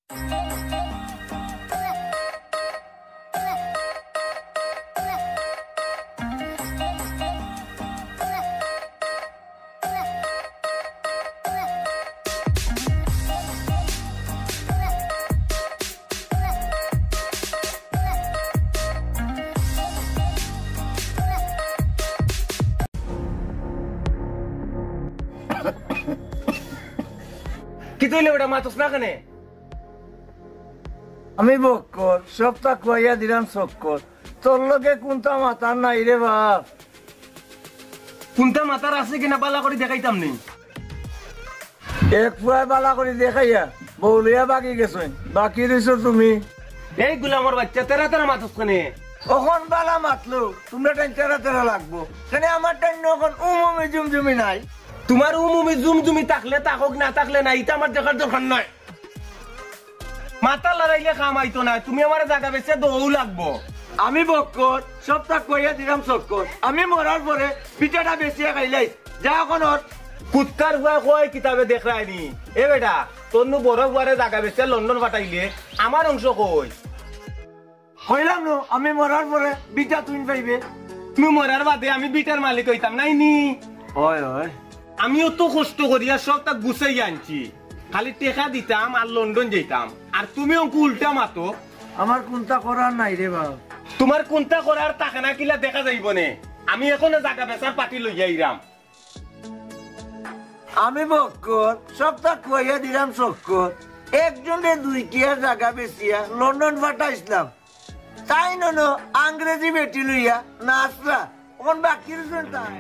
কি তুইলে ওটা মাতস না কেনে? আমি বক্কর সপ্তাহ কইয়া দিলাম চক্কর, তোর লগে কোনটা মাথার নাই রে বাপ। কোনটা মাথার আছে কিনা বালা করে দেখাইতাম নি। এক ফুয়ায় বালা করে দেখাইয়া বৌলিয়া বাকি গেছেন, বাকি দিছো তুমি। এই গুলামর বাচ্চা তেরা তেরা মাতস কেনে? ওখন বালা মাতলো তোমরা টাইম তেরা তেরা লাগবো, কেন আমার টাইম এখন উমুমি জুমজুমি নাই। তোমার উমুমি জুমজুমি থাকলে তাকক, না থাকলে না, এটা আমার দেখার দরকার নয়। মাথা লড়াইলে কাম আইতো না, তুমি আমার জায়গা বেছে দৌ লাগবো। আমি বক্কর সপ্তাহ কইয়া দিলাম চক্কর, আমি মরার পরে পিঠাটা বেচিয়া খাইলাই যা এখন কুৎকার হুয়া কয় কিতাবে দেখায়নি। এ বেটা তনু বড় বুয়ারে জায়গা বেছে লন্ডন পাঠাইলে আমার অংশ কই? হইলাম নো আমি মরার পরে বিটা তুই পাইবে। তুমি মরার বাদে আমি বিটার মালিক হইতাম নাইনি। হয় হয়, আমিও তো কষ্ট করিয়া সব তা গুছাই আনছি, খালি টেকা দিতাম আর লন্ডন যেতাম। আর তুমি অঙ্ক উল্টা মাতো। আমার কোনটা করার নাই রে বাপ। তোমার কোনটা করার টাকা না কিলা দেখা যাইব নে। আমি এখনো জায়গা বেচার পাটি লইয়া আইরাম। আমি বক্কর সপ্তাহ কইয়া দিলাম চক্কর, একজনে 2 টিয়ার জায়গা বেচিয়া লন্ডন পাঠাইছিলাম, তাই ননো আংরেজি বেটি লইয়া নাচরা ওন বাকি রয়েছেন তাই।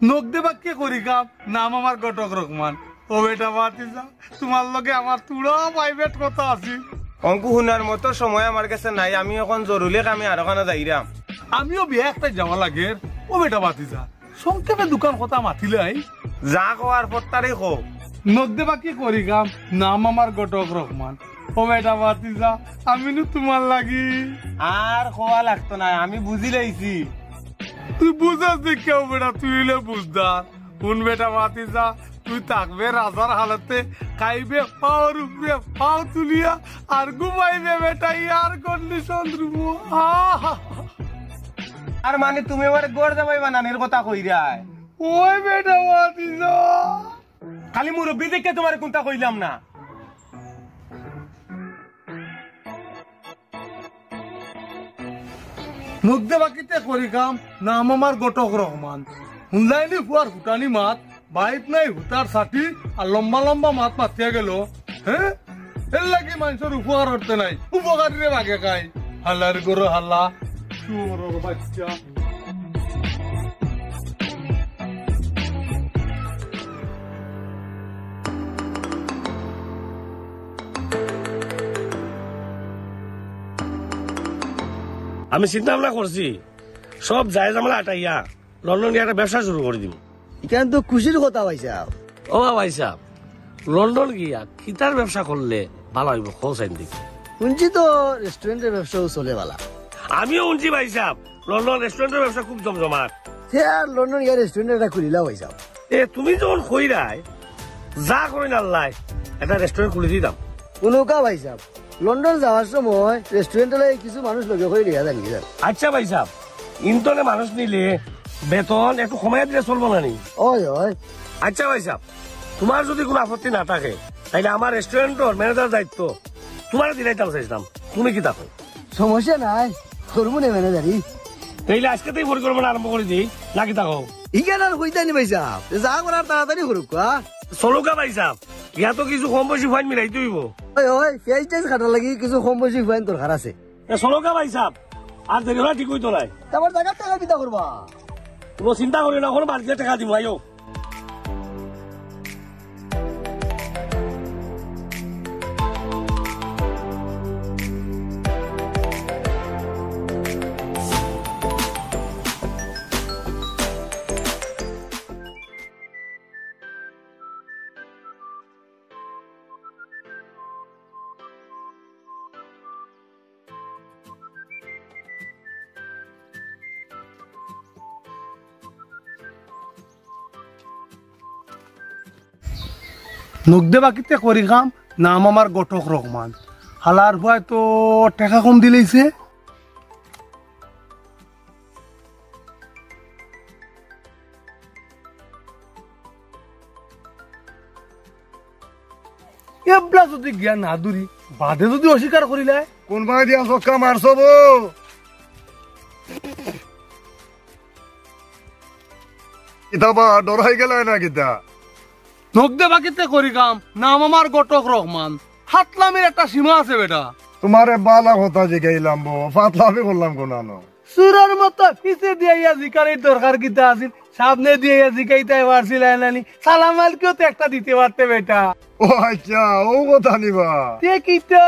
নখ দেবা কে করি কাম, নাম আমার ঘটক রহমান। ও বেটা ভাতিজা, তোমার লগে আমার তুড়া প্রাইভেট কথা আছে। অঙ্ক শুনার মতো সময় আমার কাছে নাই, আমি এখন জরুরি কামে আর ওখানে যাইরাম। আমিও বিয়া একটা যাওয়া লাগে। ও বেটা ভাতিজা, সংক্ষেপে দোকান কথা মাতিলাই যা কোয়ার পত্তারে কো। নখ দেবা কে করি কাম, নাম আমার ঘটক রহমান। ও বেটা ভাতিজা, আমি তোমার লাগি আর খোয়া লাগতো না, আমি বুঝি লাইছি। তুই বুঝাস কেউ বেটা, তুই হইলে বুঝদার। কোন বেটা ভাতিজা, তুই থাকবে রাজার হালতে, খাইবে পাওয়ার উপরে পাও তুলিয়া আর ঘুমাইবে বেটা ইয়ার কন্ডিশন রুমো। আর মানে তুমি আমার গড় যাবাই বানানোর কথা কইরাই। ওই বেটা ভাতিজা, খালি মুরব্বী দেখে তোমার কোনটা কইলাম না। মুখ দেবাকিতে করি কাম, নাম আমার ঘটক রহমান। হুনলাইনি ফুয়ার হুটানি মাত, বাইত নাই হুটার ছাটি আর লম্বা লম্বা মাত মাতিয়া গেল। হ্যাঁ, এর লাগি মানুষের উপকার করতে নাই, উপকারীরে ভাগে খাই। হাল্লার গরু হাল্লা, শুয়োরের বাচ্চা। আমি চিন্তা ভাবনা করছি সব জায়েজ আমরা আটাইয়া লন্ডন গিয়ে একটা ব্যবসা শুরু করে দিব। এখানে তো খুশির কথা ভাইসা। ও ভাই সাহেব, লন্ডন গিয়া খিতার ব্যবসা করলে ভালো হইব খোঁজাইন দেখি। শুনছি তো রেস্টুরেন্টের ব্যবসাও চলে বালা। আমিও শুনছি ভাই সাহেব, লন্ডন রেস্টুরেন্টের ব্যবসা খুব জমজমাট। সে আর লন্ডন গিয়ে রেস্টুরেন্ট একটা খুলিলা ভাইসা। তুমি যখন কইরাই যা করেন আল্লাহ একটা রেস্টুরেন্ট খুলে দিতাম। কোনো কা ভাইসা, লন্ডন যাওয়ার সময় রেস্টুরেন্টে কিছু মানুষ লগে করে নিয়ে জানি। আচ্ছা ভাই সাহেব, ইন্টনে মানুষ নিলে বেতন একটু কমাই দিলে চলবো না নি? ওই ওই। আচ্ছা ভাই সাহেব, তোমার যদি কোনো আপত্তি না থাকে তাহলে আমার রেস্টুরেন্টের ম্যানেজার দায়িত্ব তোমার দিলাইতাম চাইছিলাম, তুমি কি থাকো? সমস্যা নাই, করবো না ম্যানেজারি। তাইলে আজকে তুই পরিকল্পনা আরম্ভ করে দিই নাকি থাকো? ইখানে আর হইতানি ভাইসা, যা করার তাড়াতাড়ি করুক। চলুকা ভাই সাহেব, ইয়া তো কিছু কম বেশি ফাইন মিলাই তুইব। ওই ওই, পেঁয়াজ টেজ কাটার লাগি কিছু কম বেশি ফাইন দরকার আছে। চলুকা ভাই সাহেব, আর দেরি হলে ঠিক হইতো নাই। তারপর টাকা টাকা বিদা করবা, কোনো চিন্তা করি না, কোনো বাড়িতে টাকা দিব আইও। নগদে বাকিতে করি কাম, নাম আমার গটক রহমান। হালার ভয় তো টাকা কম দিলেইছে। এবলা যদি জ্ঞান না দূরি বাদে যদি অস্বীকার করিলে কোন ভাই দিয়া চক্কা মারছ বউ? কিতাবা ডরাই গেল না কিতা? নগদে বাকিতে করি কাম, নাম আমার গটক রহমান। হাতলামের একটা সীমা আছে বেটা। তোমারে বালা কথা জিগাইলাম বউ, ফাতলামি করলাম কোনানো। সুরের মতো পিছে দিয়ে জিকারের দরকার কিতা আছিল, সামনে দিয়ে জিকাইতে পারছিল নানি। সালাম আলাইকুম তো একটা দিতে পারতে বেটা। ও আচ্ছা, ও কথা নিবা। তে কিটা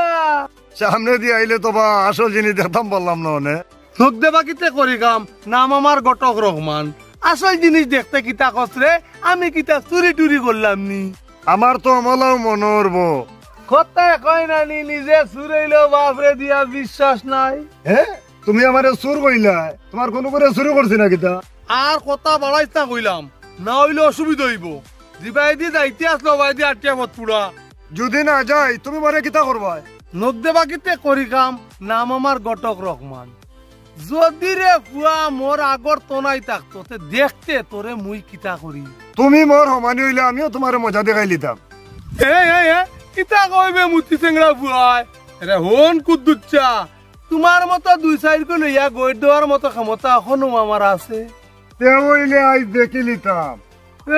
সামনে দিয়ে আইলে তো বা আসল জিনিস দেখতাম বললাম না অনে। নগদে বাকিতে করি কাম, নাম আমার গটক রহমান। আসল জিনিস দেখতে কিতা কসরে, আমি কিতা চুরি টুরি করলাম নি। আমার তো মলাও মনোর বউ। কথা কয় নানি, নিজে চুরাইলেও বাপরে দিয়া বিশ্বাস নাই। তুমি আমারে চুর কইলা, তোমার কোন করে চুরি করছি না কিতা? আর কথা বাড়াইতা কইলাম, না হইলে অসুবিধা হইব। জিবাই দি যাইতে আসলো বাই দি আটিয়া মত পুরা। যদি না যাই তুমি মারে কিতা করবা? নগদে বাকিতে করি কাম, নাম আমার গটক রহমান। যদি রে ফুয়া মোর আগর তোনাই থাকতো তে দেখতে তোরে মুই কিতা করি। তুমি মোর সমানি হইলে আমিও তোমার মজা দেখাই লিতাম। কিতা কইবে মুতি চেংরা ফুয়াই? রে হন কুদ্দুচ্চা, তোমার মতো দুই সাইড করে লইয়া গই দেওয়ার মতো ক্ষমতা এখনো আমার আছে। তে হইলে আজ দেখি লিতাম।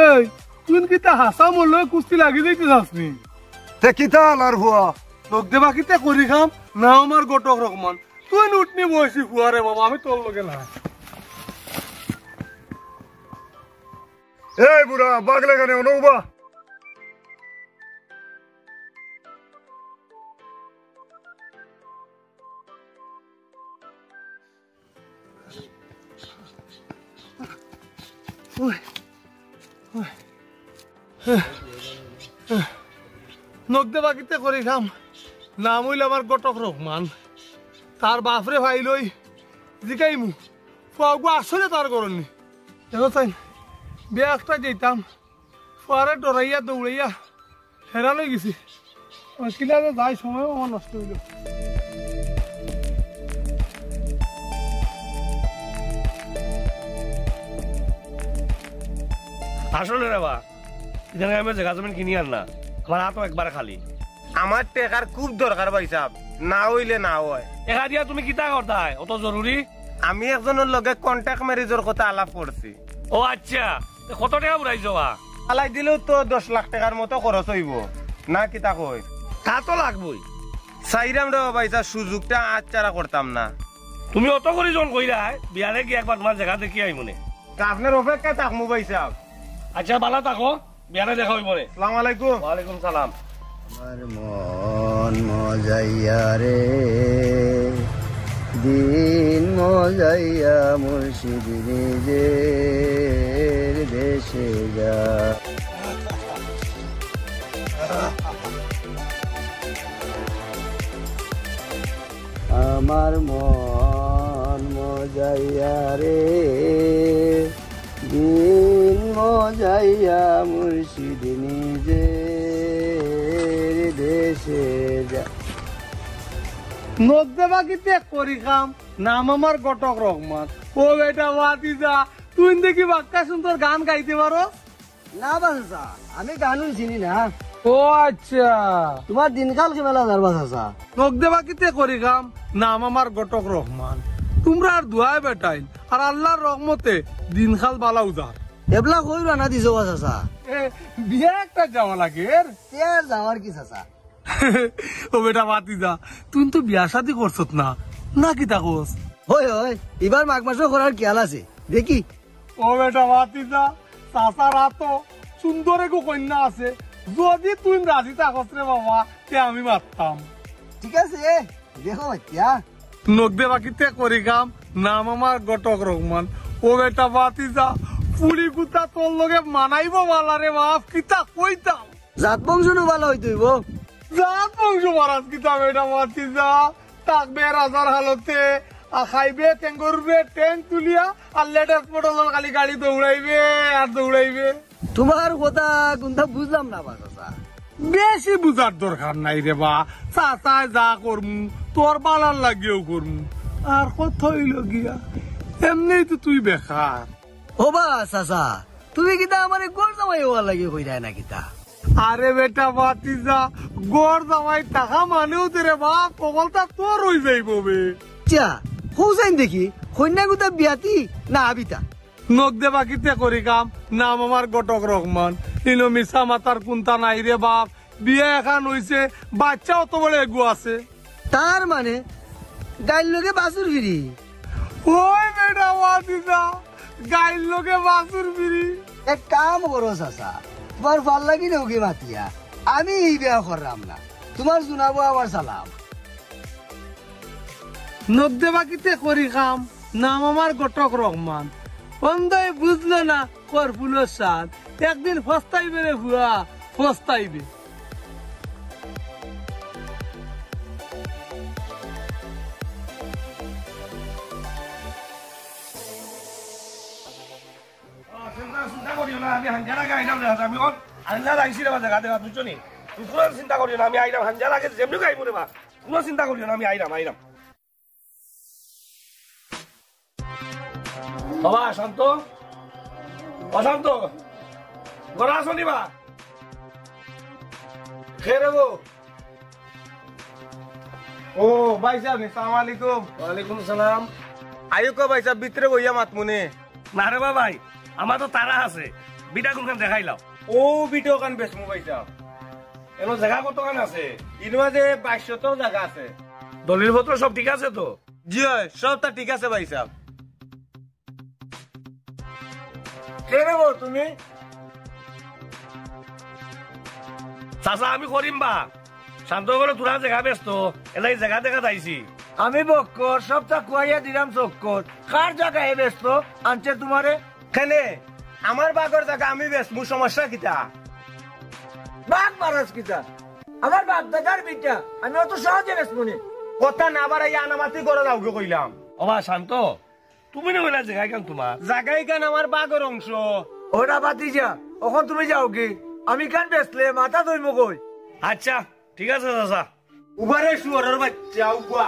এই তুই কিতা হাসা মরলে কুস্তি লাগি যাইতে চাসনি? তে কিতা আলার হুয়া? নগদে বাকিতে করি খাম, না আমার গটক রহমান। তুই উঠনি বয়সী ফুয়ারে বাবা, আমি তোর লগে না। এই বুড়া বাগলে গানে অনুবা। নগদে বাকিতে করি খাম, নাম হইল আমার গটক রহমান। তার বাপরে ভাই লই জিকাইমু ফুয়াগু আসলে তার করনি। দেখো তাই বিয়া একটা যেতাম, ফুয়ারে ডরাইয়া দৌড়াইয়া হেরান হয়ে গেছি। কিলা যাই সময় আমার নষ্ট হইল। আসলে রে বা এখানে আমি জায়গা জমিন কিনি আর না, আমার হাতও একবার খালি। আমার টেকার খুব দরকার ভাই সাহেব, না হইলে না হয়। একা দিয়া তুমি কিতা করতাই? অত জরুরি? আমি একজনের লগে কন্ট্যাক্ট ম্যারেজের কথা আলাপ করছি। ও আচ্ছা, কত টাকা উড়াইছ বা? আলাই দিলেও তো 10 লাখ টাকার মতো খরচ হইব না, কিতা কই? তা তো লাগবই। চাইরাম রে ভাই সাহেব, সুযোগটা আচ্ছারা করতাম না। তুমি অত করে জন কইরা বিয়ারে কি একবার তোমার জায়গা দেখি আই মনে। আপনার অপেক্ষায় থাকবো ভাই সাহেব। আচ্ছা বালা থাকো, বিয়ারে দেখা হইব রে। আসসালামু আলাইকুম। ওয়ালাইকুম সালাম। আমার মন মজাইয়া রে, দিন মজাইয়া মুর্শিদ নিজের দেশে যা। আমার মন মজাইয়া রে, দিন মজাইয়া মুর্শিদ নিজের দেশে যা। নগদে বাকিতে করি খাম, নাম আমার গটক রহমান। ও বেটা বাতিজা, তুই দেখি বাক্কা সুন্দর গান গাইতে পারো? না বাসা, আমি গানই চিনি না। ও আচ্ছা, তোমার দিনকাল কি মেলা যার বাসা? নগদে বাকিতে করি খাম, নাম আমার গটক রহমান। তোমরা আর দুয়ায় বেটাইন, আর আল্লাহর রহমতে দিনকাল বালা উদার। এবলা কইর না দিছো বাসা, বিয়ে একটা যাওয়া লাগে। তের যাওয়ার কি চাচা? ও বেটা বাতিজা, তুই তো বিয়া শাদি করছত না, না কি তাকস? হয় হয়, এবার মাঘ মাসও করার খেয়াল আছে দেখি। ও বেটা বাতিজা, চাচা রাতো সুন্দর এক কন্যা আছে, যদি তুই রাজি থাকস রে বাবা, তে আমি মারতাম। ঠিক আছে দেখো বাচ্চা। নগদে বাকিতে করি কাম, নাম আমার গটক রহমান। ও বেটা বাতিজা, পুরি কুতা তোর লগে মানাইব বালা রে বাপ, কিতা কইতাম। জাত বংশ ভালো হইতইব। জাত বংশ মারাজ কিতা বেটা বাতিজা, থাকবে রাজার হালতে, খাইবে টেঙ্গরবে ট্যাং তুলিয়া, আর লেটেস্ট মডেলের খালি গাড়ি দৌড়াইবে আর দৌড়াইবে। তোমার কথা কোনটা বুঝলাম না বাসা। বেশি বুঝার দরকার নাই রে বা, চাচায় যা করমু তোর বালার লাগিয়েও করমু। আর কত হইল গিয়া, এমনি তো তুই বেকার। ও বা চাচা, তুমি কিতা আমার গড় জামাই হওয়ার লাগে কই যায় না কিতা? আরে বেটা বাতিজা, গড় জামাই টাকা মানেও তো রে বা, কবলটা তোর হয়ে যাইব বে। চা হোসাইন দেখি কন্যা গুতা বিয়াতি না আবিতা? নখ দে বাকিতে করি কাম, নাম আমার গটক রহমান। ইনো মিশা মাতার কুন্তা নাই রে বাপ, বিয়ে এখন হইছে, বাচ্চা অত বড় এগু আছে। তার মানে গাইল লোকে বাসুর ফিরি? ওই বেটা বাতিজা, গাইল লোকে বাসুর বিড়ি। এক কাম করো চাচা, তোমার ভাল লাগি নৌকি মাতিয়া আমি এই বিয়া করলাম না, তোমার জুনাবো আমার সালাম। নখ দে বাকিতে করি কাম, নাম আমার গটক রহমান। অন্ধই বুঝলো না কর ফুলের স্বাদ, একদিন ফস্তাইবে রে ভুয়া, ফস্তাইবে। চিন্তা করিও না, আমি হাঞ্জা লাগে আইলাম রে, আমি আল্লাহ আইসি রে জায়গা দেওয়া, বুঝছো নি? তুমি কোনো চিন্তা করিও না, আমি আইলাম, হাঞ্জা লাগে যেমনি গাইব রে বা, কোনো চিন্তা করিও না, আমি আইলাম। বাবা শান্ত, অশান্ত, গড়া আসো নি বা? খেরে গো। ও ভাই সাহেব, আসসালামু আলাইকুম। ওয়ালাইকুম সালাম। আয়ুকো ভাই সাহেব, ভিতরে বইয়া মাতমুনে। না রে বা ভাই, আমার তো তারা আছে, বিটা কোনখান দেখাইলাম। ও ভিডিও কান বেসমু ভাই সাহেব। এনো জায়গা কতখান আছে? ইন মাঝে 2200 জায়গা আছে। দলিল পত্র সব ঠিক আছে তো? জি হয়, সবটা ঠিক আছে ভাই সাহেব। কে রে বউ তুমি? চাচা আমি করিম বা, শান্ত করে তোরা জায়গা ব্যস্ত, এলাই জায়গা দেখা যাইছি। আমি বক্কর, সবটা কুয়াইয়া দিলাম চক্কর। কার জায়গায় ব্যস্ত আনছে তোমারে? কেনে আমার বাগর জায়গা আমি বেসমু, সমস্যা কিতা? বাঘ বারাস কিতা? আমার বাপ দাদার বিটা, আমি অত সহজে বেসমুনি। কথা না বাড়াইয়া আনামাতি করে যাওগে কইলাম। অবা শান্ত, তুমি না কইলা জায়গা কেন তোমার? জায়গায় কেন আমার বাগর অংশ। ওরা বাতি যা, ওখন তুমি যাও কি? আমি কান বেসলে মাথা ধইব কই? আচ্ছা ঠিক আছে চাচা। উবারে শুয়ারের বাচ্চা উবা।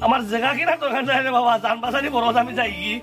আমার জায়গা কিনা দোকান যায় রে বাবা, জান বাসানি বড় আমি যাই কি